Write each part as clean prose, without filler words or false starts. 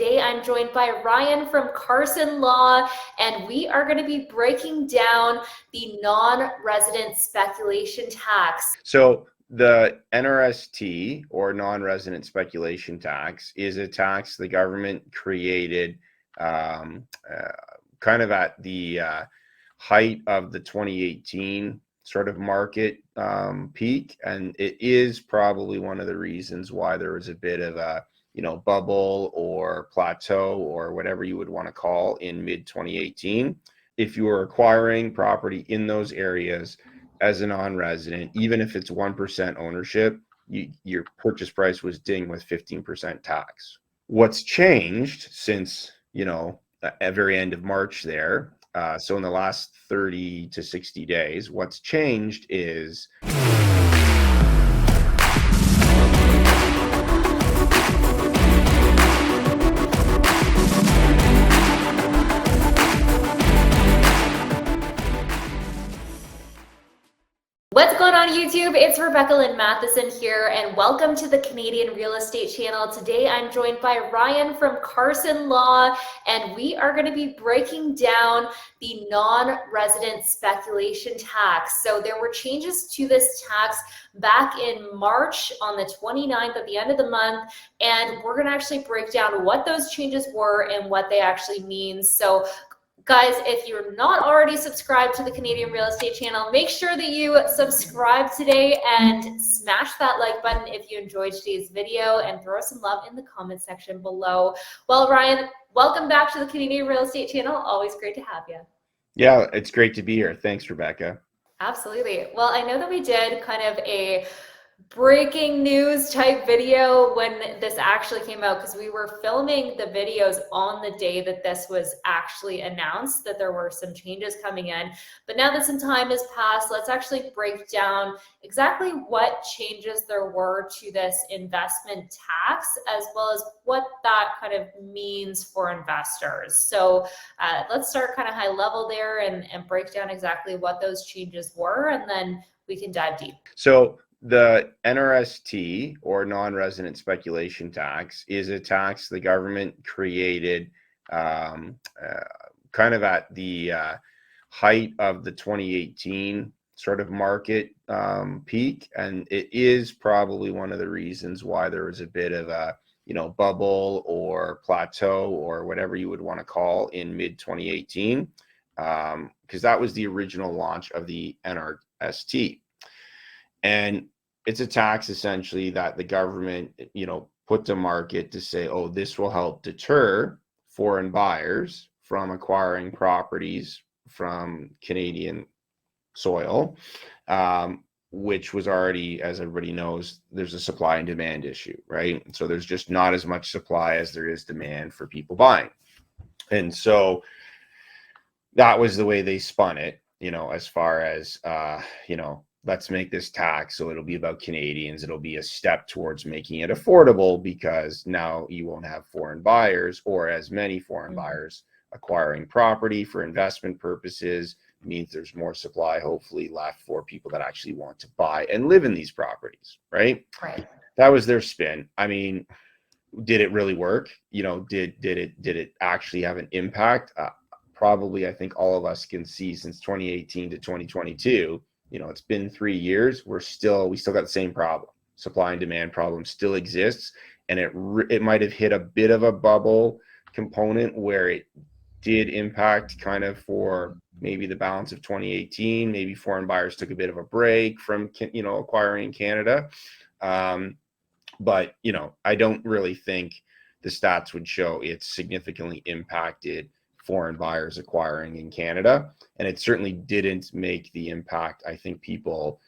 Today I'm joined by Ryan from Carson Law, and we are going to be breaking down the non-resident speculation tax. So the NRST, or non-resident speculation tax, is a tax the government created kind of at the height of the 2018 sort of market peak, and it is probably one of the reasons why there was a bit of a bubble or plateau or whatever you would want to call in mid 2018. If you were acquiring property in those areas as a non-resident, even if it's 1% ownership, your purchase price was dinged with 15% tax. What's changed since at very end of March there, so in the last 30 to 60 days, what's changed is What's going on YouTube? It's Lynn Matheson here, and welcome to the Canadian Real Estate Channel. Today I'm joined by Ryan from Carson Law, and we are going to be breaking down the non-resident speculation tax. So there were changes to this tax back in March on the 29th at the end of the month, and we're going to actually break down what those changes were and what they actually mean. So guys, if you're not already subscribed to the Canadian Real Estate Channel, make sure that you subscribe today and smash that like button if you enjoyed today's video, and throw some love in the comment section below. Well, Ryan, welcome back to the Canadian Real Estate Channel. Always great to have you. Yeah, it's great to be here. Thanks, Rebecca. Absolutely. Well, I know that we did kind of a breaking news type video when this actually came out, because we were filming the videos on the day that this was actually announced that there were some changes coming in. But now that some time has passed, let's actually break down exactly what changes there were to this investment tax, as well as what that kind of means for investors. So let's start kind of high level there and break down exactly what those changes were, and then we can dive deep. So the NRST, or non-resident speculation tax, is a tax the government created kind of at the height of the 2018 sort of market peak, and it is probably one of the reasons why there was a bit of a bubble or plateau or whatever you would want to call in mid 2018, because that was the original launch of the NRST. And it's a tax essentially that the government, put to market to say, oh, this will help deter foreign buyers from acquiring properties from Canadian soil, which was already, as everybody knows, there's a supply and demand issue, right? So there's just not as much supply as there is demand for people buying. And so that was the way they spun it, as far as, let's make this tax so it'll be about Canadians. It'll be a step towards making it affordable, because now you won't have foreign buyers, or as many foreign buyers, acquiring property for investment purposes. It means there's more supply, hopefully, left for people that actually want to buy and live in these properties, right? Right. That was their spin. I mean, did it really work? Did it actually have an impact? Probably, I think all of us can see since 2018 to 2022, it's been 3 years. We still got the same problem. Supply and demand problem still exists, and it might have hit a bit of a bubble component where it did impact kind of for maybe the balance of 2018. Maybe foreign buyers took a bit of a break from acquiring in Canada, but I don't really think the stats would show it significantly impacted foreign buyers acquiring in Canada, and it certainly didn't make the impact I think people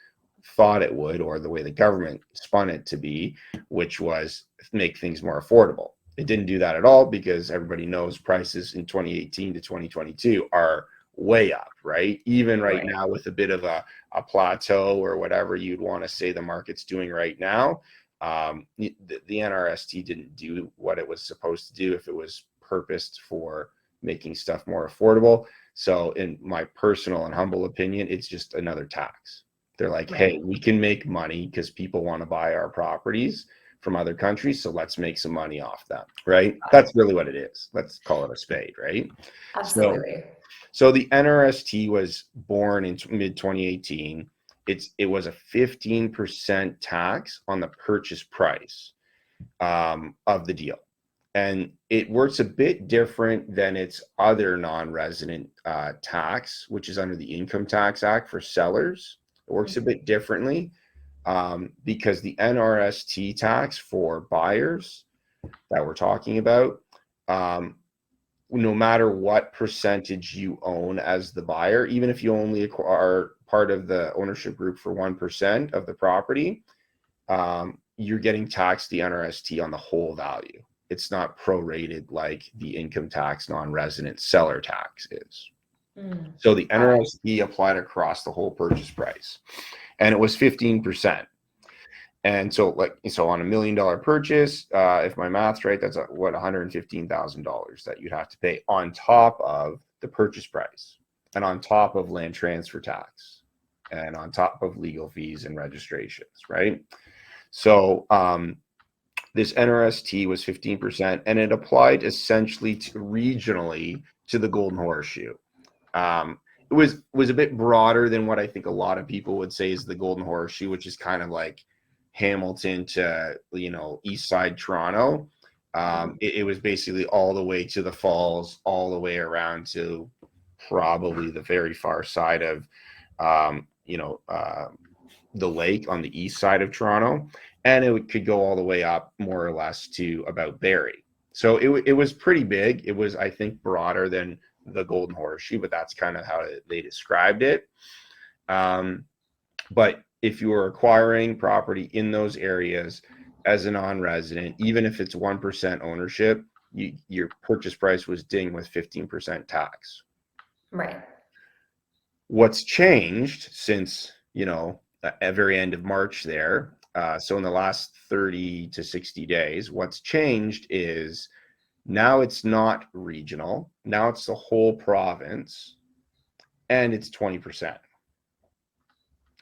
thought it would, or the way the government spun it to be, which was make things more affordable. It didn't do that at all, because everybody knows prices in 2018 to 2022 are way up, right? Even right now, with a bit of a plateau or whatever you'd want to say the market's doing right now, the NRST didn't do what it was supposed to do if it was purposed for making stuff more affordable. So in my personal and humble opinion, it's just another tax. They're like, hey, we can make money because people want to buy our properties from other countries, so let's make some money off them, right? That's really what it is. Let's call it a spade, right? Absolutely. So the NRST was born in mid 2018. It was a 15% tax on the purchase price of the deal. And it works a bit different than its other non-resident tax, which is under the Income Tax Act for sellers. It works a bit differently because the NRST tax for buyers that we're talking about, no matter what percentage you own as the buyer, even if you only are part of the ownership group for 1% of the property, you're getting taxed the NRST on the whole value. It's not prorated like the income tax non-resident seller tax is. So the NRST applied across the whole purchase price, and it was 15%. And so on $1 million purchase, if my math's right, that's $115,000 that you'd have to pay on top of the purchase price, and on top of land transfer tax, and on top of legal fees and registrations, right? So this NRST was 15%, and it applied essentially regionally to the Golden Horseshoe. It was a bit broader than what I think a lot of people would say is the Golden Horseshoe, which is kind of like Hamilton to, east side Toronto. It was basically all the way to the falls, all the way around to probably the very far side of the lake on the east side of Toronto, and it could go all the way up more or less to about Barrie. So it was pretty big. It was, I think, broader than the Golden Horseshoe, but that's kind of how they described it. But if you were acquiring property in those areas as a non-resident, even if it's 1% ownership, your purchase price was dinged with 15% tax. Right. What's changed since, at very end of March there, so in the last 30 to 60 days, what's changed is now it's not regional. Now it's the whole province, and it's 20%.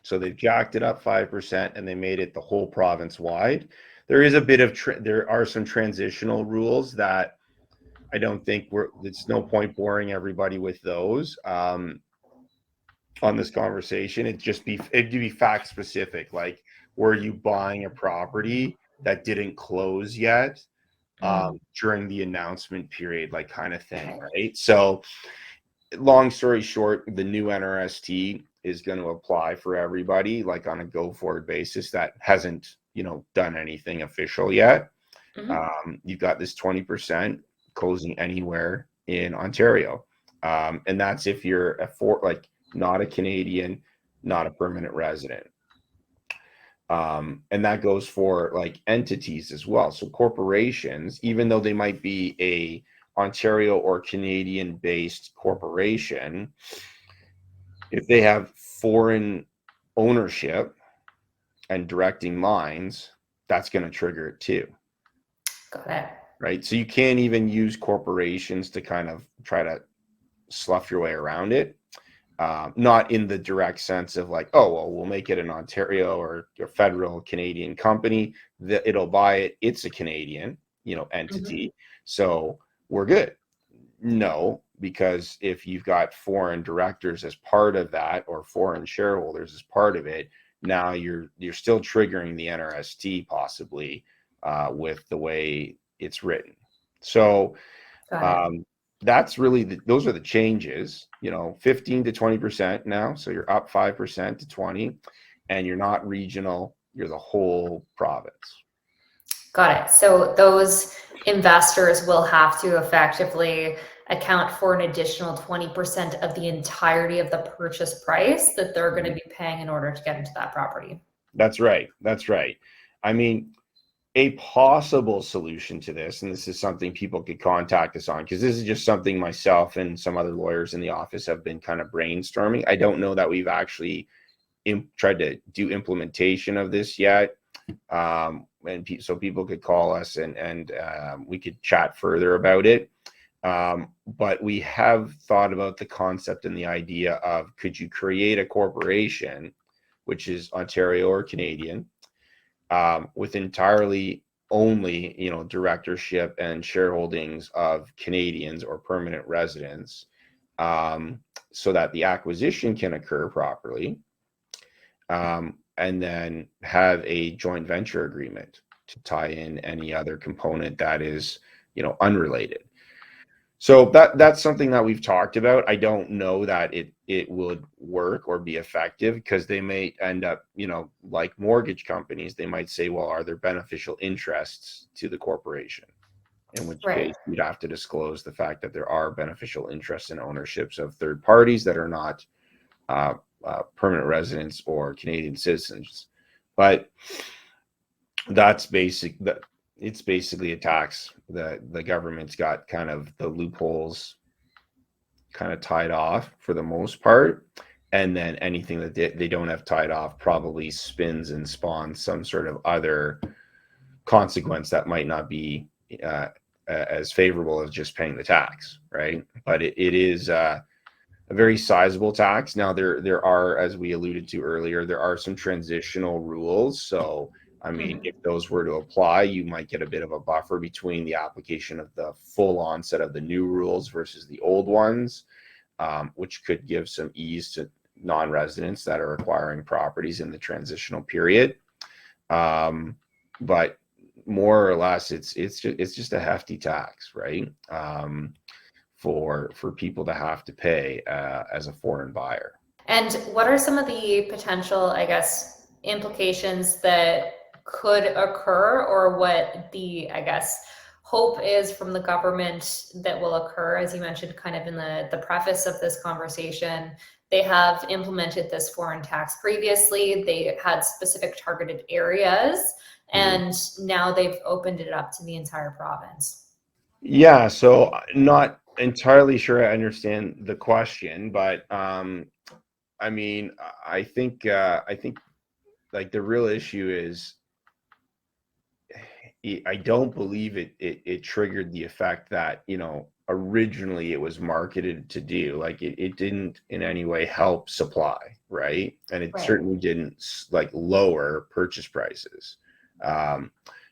So they've jacked it up 5%, and they made it the whole province wide. There is a bit of there are some transitional rules that I don't think it's no point boring everybody with those on this conversation. It'd be fact specific, like, were you buying a property that didn't close yet during the announcement period, like, kind of thing, right? So long story short, the new NRST is going to apply for everybody, like, on a go forward basis that hasn't done anything official yet. You've got this 20% closing anywhere in Ontario, and that's if you're not a Canadian, not a permanent resident. And that goes for like entities as well. So corporations, even though they might be a Ontario or Canadian based corporation, if they have foreign ownership and directing minds, that's going to trigger it too. Got it. Right. So you can't even use corporations to kind of try to slough your way around it. Not in the direct sense of like, oh, well, we'll make it an Ontario or a federal Canadian company that it'll buy it. It's a Canadian, entity. So we're good. No, because if you've got foreign directors as part of that or foreign shareholders as part of it, now you're still triggering the NRST possibly with the way it's written. So that's really those are the changes, 15 to 20% now. So you're up 5% to 20, and you're not regional, you're the whole province. Got it. So those investors will have to effectively account for an additional 20% of the entirety of the purchase price that they're going to be paying in order to get into that property. That's right. I mean, a possible solution to this, and this is something people could contact us on, because this is just something myself and some other lawyers in the office have been kind of brainstorming. I don't know that we've actually tried to do implementation of this yet. So people could call us and we could chat further about it. But we have thought about the concept and the idea of, could you create a corporation, which is Ontario or Canadian, with entirely only, directorship and shareholdings of Canadians or permanent residents, so that the acquisition can occur properly, and then have a joint venture agreement to tie in any other component that is, unrelated. So that's something that we've talked about. I don't know that it would work or be effective, because they may end up, like mortgage companies, they might say, well, are there beneficial interests to the corporation? In which Right. case you'd have to disclose the fact that there are beneficial interests and ownerships of third parties that are not permanent residents or Canadian citizens. But that's basic. It's basically a tax. The government's got kind of the loopholes kind of tied off for the most part, and then anything that they don't have tied off probably spins and spawns some sort of other consequence that might not be as favorable as just paying the tax, right? But it is a very sizable tax. Now there are, as we alluded to earlier, there are some transitional rules. So I mean, if those were to apply, you might get a bit of a buffer between the application of the full onset of the new rules versus the old ones, which could give some ease to non-residents that are acquiring properties in the transitional period. But more or less, it's just a hefty tax, right? For people to have to pay as a foreign buyer. And what are some of the potential, I guess, implications that could occur, or what the, I guess, hope is from the government that will occur? As you mentioned kind of in the preface of this conversation, they have implemented this foreign tax previously. They had specific targeted areas, and now they've opened it up to the entire province. Yeah, so not entirely sure I understand the question, but I mean, I think like the real issue is, I don't believe it triggered the effect that, originally it was marketed to do. Like it didn't in any way help supply, right? And it certainly didn't like lower purchase prices. Now,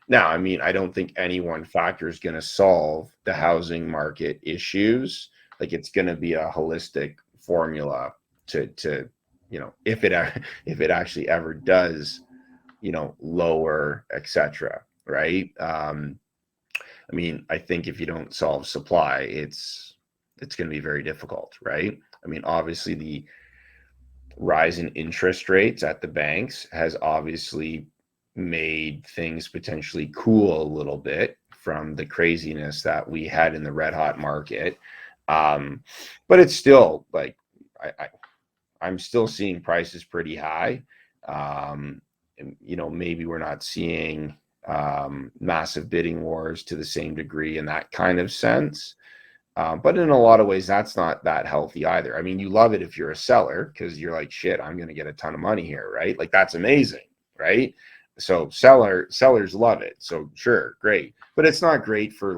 I mean, I don't think any one factor is going to solve the housing market issues. Like it's going to be a holistic formula to if it actually ever does, lower, etc. Right? I mean, I think if you don't solve supply, it's going to be very difficult, right? I mean, obviously the rise in interest rates at the banks has obviously made things potentially cool a little bit from the craziness that we had in the red hot market. But it's still like, I'm still seeing prices pretty high. And, maybe we're not seeing massive bidding wars to the same degree in that kind of sense. But in a lot of ways, that's not that healthy either. I mean, you love it if you're a seller because you're like, shit, I'm going to get a ton of money here, right? Like that's amazing, right? So sellers love it. So sure, great. But it's not great for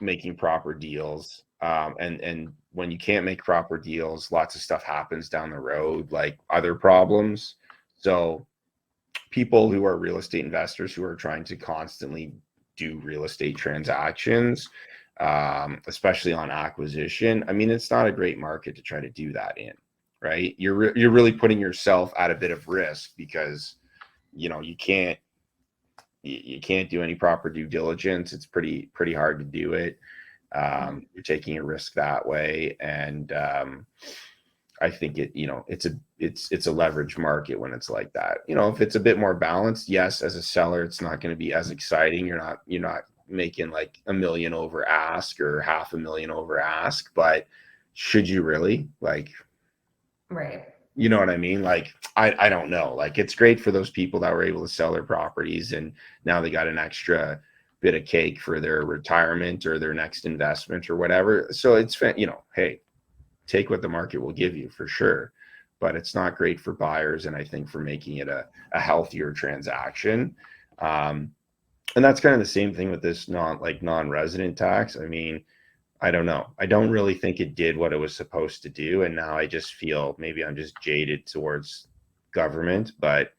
making proper deals. And when you can't make proper deals, lots of stuff happens down the road, like other problems. So people who are real estate investors who are trying to constantly do real estate transactions, especially on acquisition, I mean, it's not a great market to try to do that in, right? You're really putting yourself at a bit of risk because, you can't do any proper due diligence. It's pretty hard to do it. You're taking a risk that way. And I think it's a leverage market when it's like that. If it's a bit more balanced, yes, as a seller, it's not going to be as exciting. You're not making like $1 million over ask or $500,000 over ask, but should you really Right. You know what I mean? Like, I don't know. Like, it's great for those people that were able to sell their properties and now they got an extra bit of cake for their retirement or their next investment or whatever. So it's, hey, take what the market will give you for sure. But it's not great for buyers. And I think for making it a healthier transaction. And that's kind of the same thing with this non-resident tax. I mean, I don't know. I don't really think it did what it was supposed to do. And now I just feel maybe I'm just jaded towards government, but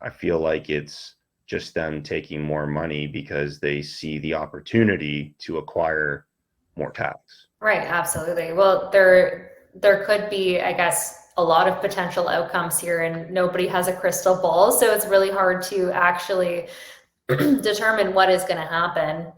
I feel like it's just them taking more money because they see the opportunity to acquire more tax. Right, absolutely. Well, there could be, I guess, a lot of potential outcomes here, and nobody has a crystal ball, so it's really hard to actually determine what is going to happen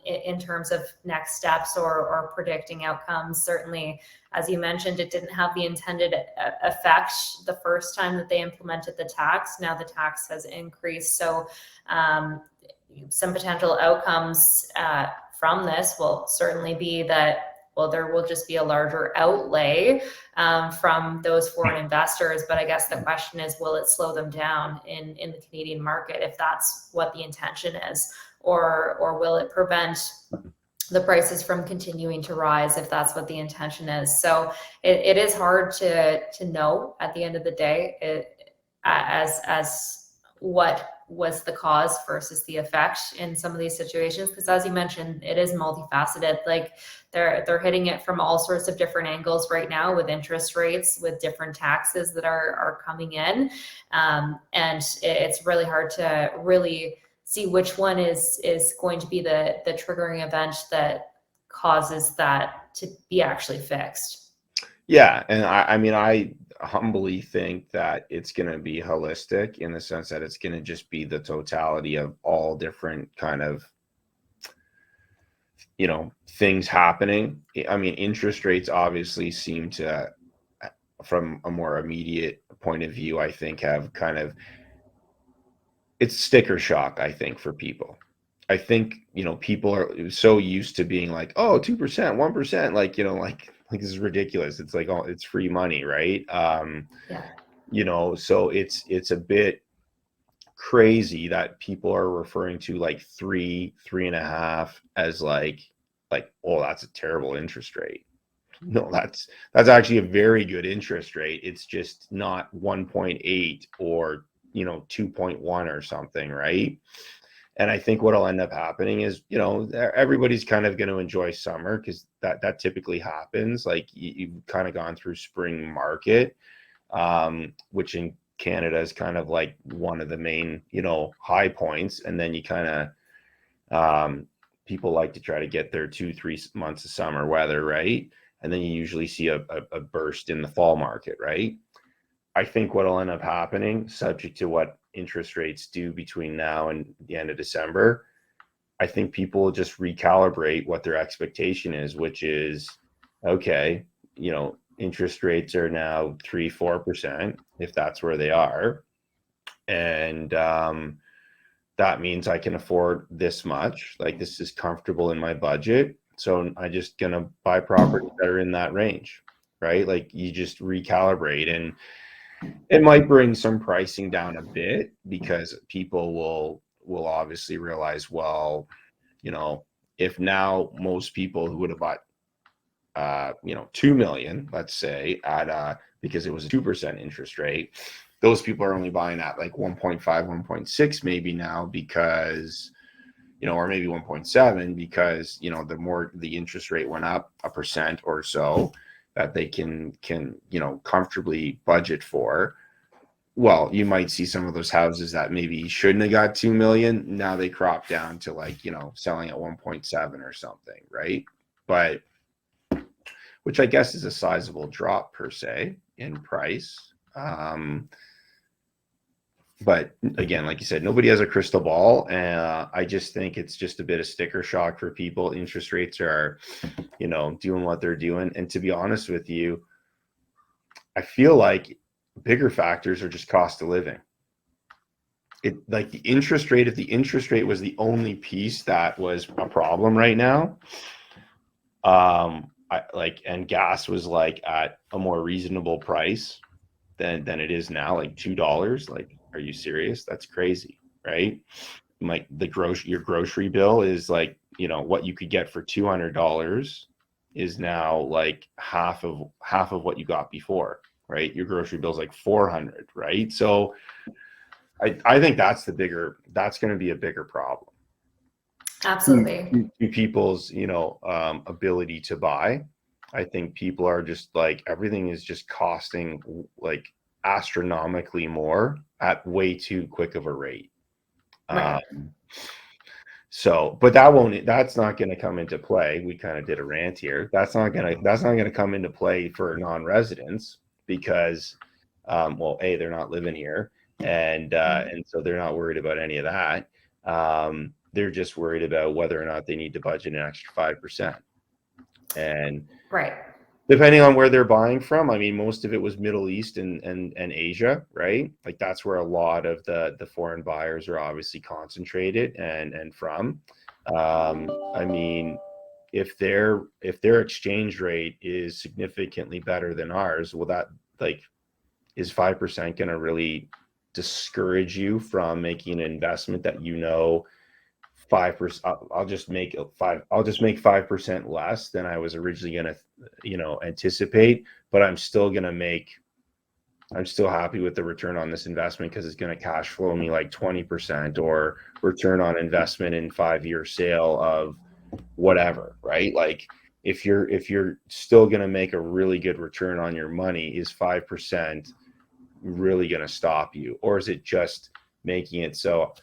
in terms of next steps or predicting outcomes. Certainly, as you mentioned, it didn't have the intended effect the first time that they implemented the tax. Now the tax has increased. So some potential outcomes from this will certainly be that, well, there will just be a larger outlay from those foreign investors. But I guess the question is, will it slow them down in the Canadian market if that's what the intention is? Or will it prevent the prices from continuing to rise if that's what the intention is? So it is hard to know at the end of the day as what was the cause versus the effect in some of these situations, because as you mentioned, it is multifaceted. Like they're hitting it from all sorts of different angles right now, with interest rates, with different taxes that are coming in, and it's really hard to really see which one is going to be the triggering event that causes that to be actually fixed. Yeah, and I mean, I humbly think that it's going to be holistic, in the sense that it's going to just be the totality of all different kind of, things happening. I mean, interest rates obviously seem to, from a more immediate point of view, I think have kind of, it's sticker shock, I think, for people. I think, people are so used to being like, oh, 2%, 1%, like this is ridiculous. It's like, oh, it's free money, right? Yeah. So it's a bit crazy that people are referring to like 3.5 as like, oh, that's a terrible interest rate. No, that's actually a very good interest rate. It's just not 1.8 or 2.1 or something, right? And I think what'll end up happening is, everybody's kind of going to enjoy summer, because that typically happens. Like you've kind of gone through spring market, which in Canada is kind of like one of the main, high points. And then you kind of, people like to try to get their 2-3 months of summer weather, right? And then you usually see a burst in the fall market, right? I think what'll end up happening, subject to what interest rates do between now and the end of December, I think people will just recalibrate what their expectation is, which is, okay, interest rates are now 3-4%, if that's where they are. And that means I can afford this much, like this is comfortable in my budget. So I'm just going to buy properties that are in that range, right? Like you just recalibrate, and it might bring some pricing down a bit, because people will obviously realize, well, if now most people who would have bought 2 million, let's say, at because it was a 2% interest rate, those people are only buying at like 1.5, 1.6 maybe now, because or maybe 1.7, because the more the interest rate went up 1% or so, that they can comfortably budget for. Well, you might see some of those houses that maybe shouldn't have got 2 million, now they crop down to like selling at 1.7 or something, right? But which I guess is a sizable drop per se in price. But again, like you said, nobody has a crystal ball. And I just think it's just a bit of sticker shock for people. Interest rates are, doing what they're doing. And to be honest with you, I feel like bigger factors are just cost of living. Like the interest rate, if the interest rate was the only piece that was a problem right now, and gas was like at a more reasonable price than it is now, like $2. Like, are you serious? That's crazy, right? Your grocery bill is like, what you could get for $200 is now like half of what you got before, right? Your grocery bill is like $400, right? So I think that's going to be a bigger problem. Absolutely. To people's, ability to buy. I think people are just like, everything is just costing like astronomically more at way too quick of a rate. Right. So, but that's not going to come into play. We kind of did a rant here. That's not going to come into play for non-residents because, well, A, they're not living here, and so they're not worried about any of that. They're just worried about whether or not they need to budget an extra 5%. And Right. depending on where they're buying from, I mean, most of it was Middle East and Asia, right? Like that's where a lot of the foreign buyers are obviously concentrated and from. I mean, if their exchange rate is significantly better than ours, well, that like is 5% going to really discourage you from making an investment that 5%. I'll just make 5% less than I was originally going to, anticipate, but I'm still happy with the return on this investment because it's going to cash flow me like 20% or return on investment in 5-year sale of whatever, right? Like if you're still going to make a really good return on your money, is 5% really going to stop you? Or is it just making it so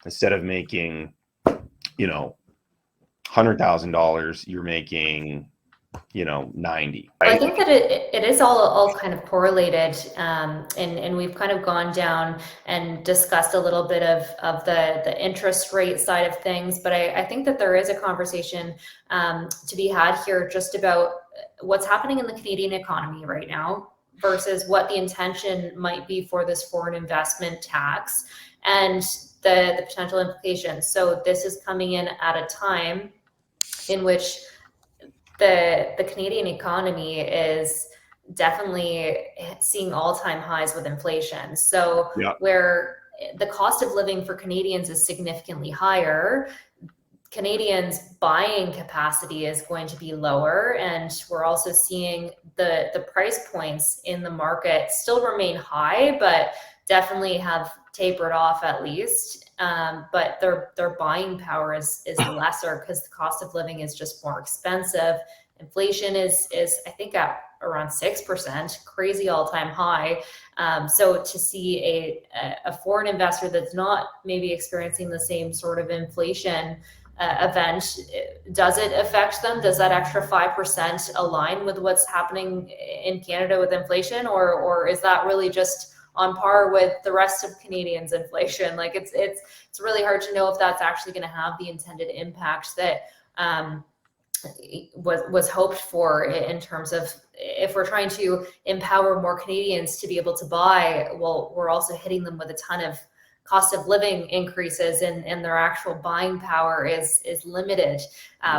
instead of making $100,000, you're making 90, I right? think that it is all kind of correlated, and we've kind of gone down and discussed a little bit of the interest rate side of things, but I think that there is a conversation to be had here just about what's happening in the Canadian economy right now versus what the intention might be for this foreign investment tax and the potential implications. So this is coming in at a time in which the Canadian economy is definitely seeing all-time highs with inflation. So Yeah. where the cost of living for Canadians is significantly higher, Canadians' buying capacity is going to be lower, and we're also seeing the price points in the market still remain high, but definitely have tapered off at least. But their buying power is lesser because the cost of living is just more expensive. Inflation is I think at around 6%, crazy all-time high. So to see a foreign investor that's not maybe experiencing the same sort of inflation event, does it affect them? Does that extra 5% align with what's happening in Canada with inflation, or is that really just on par with the rest of Canadians' inflation? Like it's really hard to know if that's actually going to have the intended impact that was hoped for in terms of if we're trying to empower more Canadians to be able to buy, well, we're also hitting them with a ton of cost of living increases and their actual buying power is limited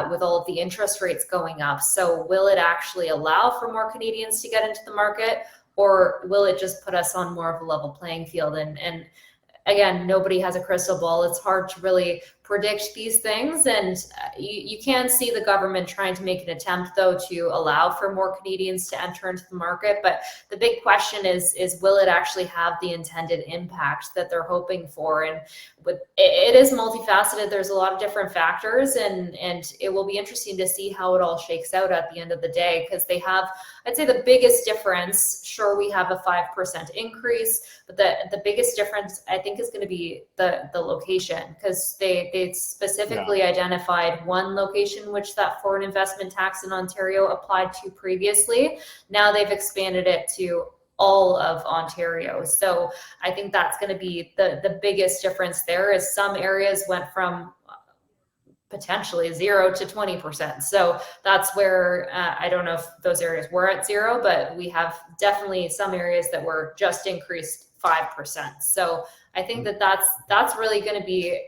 with all of the interest rates going up. So will it actually allow for more Canadians to get into the market, or will it just put us on more of a level playing field? And again, nobody has a crystal ball. It's hard to really predict these things. And you can see the government trying to make an attempt, though, to allow for more Canadians to enter into the market. But the big question is will it actually have the intended impact that they're hoping for? And it is multifaceted. There's a lot of different factors, and it will be interesting to see how it all shakes out at the end of the day, because they have, I'd say, the biggest difference. Sure, we have a 5% increase, but the biggest difference, I think, is going to be the location, because they specifically identified one location which that foreign investment tax in Ontario applied to previously. Now they've expanded it to all of Ontario. So I think that's going to be the biggest difference there, is some areas went from potentially 0 to 20%. So that's where I don't know if those areas were at 0, but we have definitely some areas that were just increased 5%. So I think that's really going to be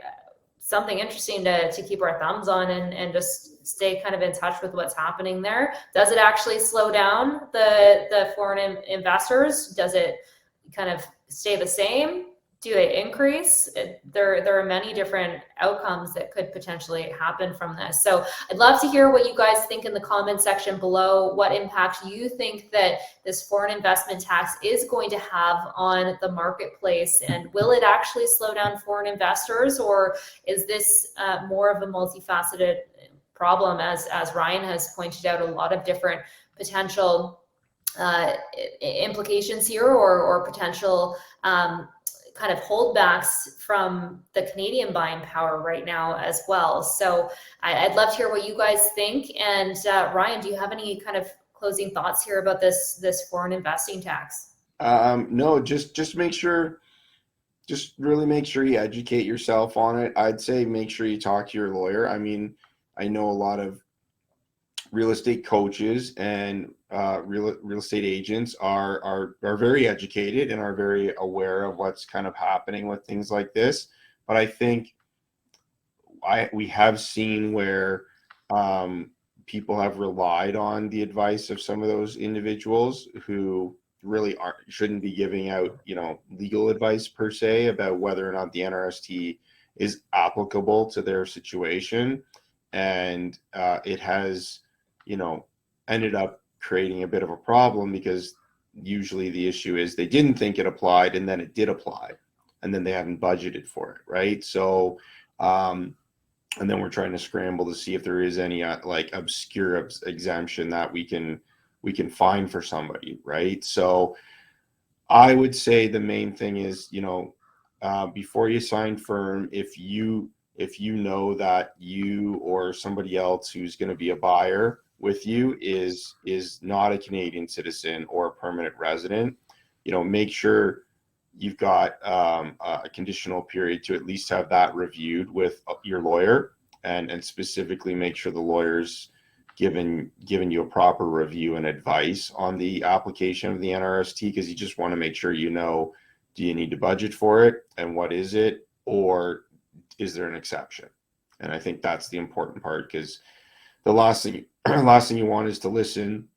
something interesting to keep our thumbs on and just stay kind of in touch with what's happening there. Does it actually slow down the foreign investors? Does it kind of stay the same? Do they increase? There are many different outcomes that could potentially happen from this. So I'd love to hear what you guys think in the comment section below, what impact you think that this foreign investment tax is going to have on the marketplace, and will it actually slow down foreign investors, or is this more of a multifaceted problem? As Ryan has pointed out, a lot of different potential implications here, or potential kind of holdbacks from the Canadian buying power right now as well. So I'd love to hear what you guys think. And Ryan, do you have any kind of closing thoughts here about this foreign investing tax? No, just make sure, just really make sure you educate yourself on it. I'd say make sure you talk to your lawyer. I mean, I know a lot of real estate coaches and real estate agents are very educated and are very aware of what's kind of happening with things like this. But I think we have seen where people have relied on the advice of some of those individuals who really shouldn't be giving out, legal advice per se about whether or not the NRST is applicable to their situation. And it has, ended up creating a bit of a problem, because usually the issue is they didn't think it applied and then it did apply, and then they haven't budgeted for it, right? So and then we're trying to scramble to see if there is any like obscure exemption that we can find for somebody, right? So I would say the main thing is, before you sign firm, if you know that you or somebody else who's going to be a buyer with you is not a Canadian citizen or a permanent resident, make sure you've got a conditional period to at least have that reviewed with your lawyer, and specifically make sure the lawyer's given you a proper review and advice on the application of the NRST, because you just want to make sure do you need to budget for it, and what is it, or is there an exception? And I think that's the important part, because the last thing you want is to listen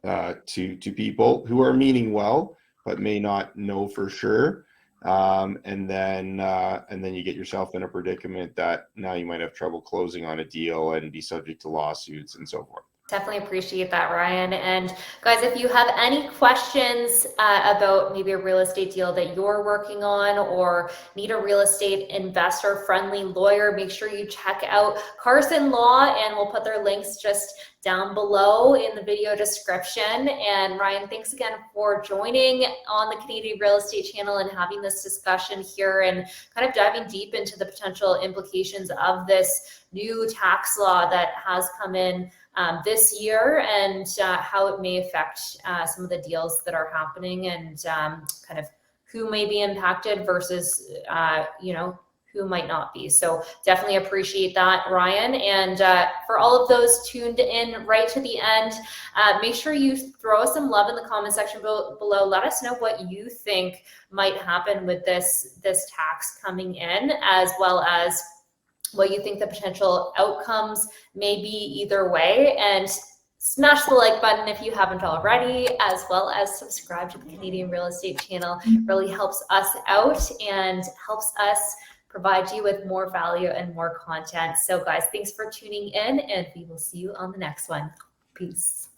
to people who are meaning well but may not know for sure, and then you get yourself in a predicament that now you might have trouble closing on a deal and be subject to lawsuits and so forth. Definitely appreciate that, Ryan. And guys, if you have any questions about maybe a real estate deal that you're working on, or need a real estate investor friendly lawyer, make sure you check out Carson Law, and we'll put their links just down below in the video description. And Ryan, thanks again for joining on the Canadian Real Estate Channel and having this discussion here, and kind of diving deep into the potential implications of this new tax law that has come in this year, and how it may affect some of the deals that are happening, and kind of who may be impacted versus who might not be. So definitely appreciate that, Ryan. And for all of those tuned in right to the end, make sure you throw us some love in the comment section below. Let us know what you think might happen with this tax coming in, as well as what you think the potential outcomes may be either way. And smash the like button if you haven't already, as well as subscribe to the Canadian Real Estate Channel. It really helps us out and helps us provide you with more value and more content. So guys, thanks for tuning in, and we will see you on the next one. Peace.